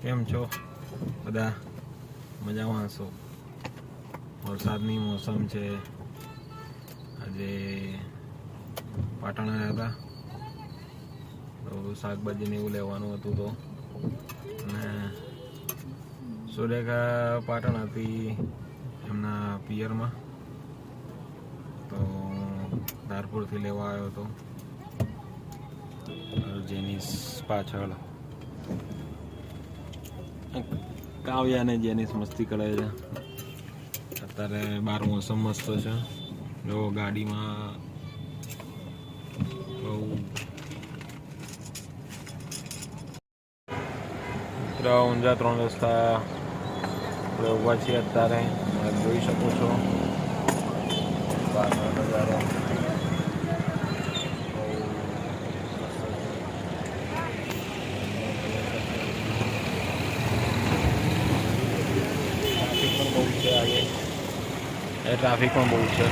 કેમ છો બધા? મજામાં હશો? વરસાદની મોસમ છે. આજે પાટણ આવ્યા હતા તો શાકભાજીને એવું લેવાનું હતું તો અને સુરેખા પાટણ હતી એમના પિયરમાં, તો ધારપુરથી લેવા આવ્યો હતો. જેનિસ પાછળ કાવ્યા અને જેનિસ મસ્તી કરે છે. અત્યારે બાર મોસમ મસ્ત છે. જો ગાડીમાં બહુ ઊંઝા 3 રસ્તા આપણે ઊભા છીએ અત્યારે. જોઈ શકો છો બહારનો નજારો. ટ્રાફિક પણ બહુ છે.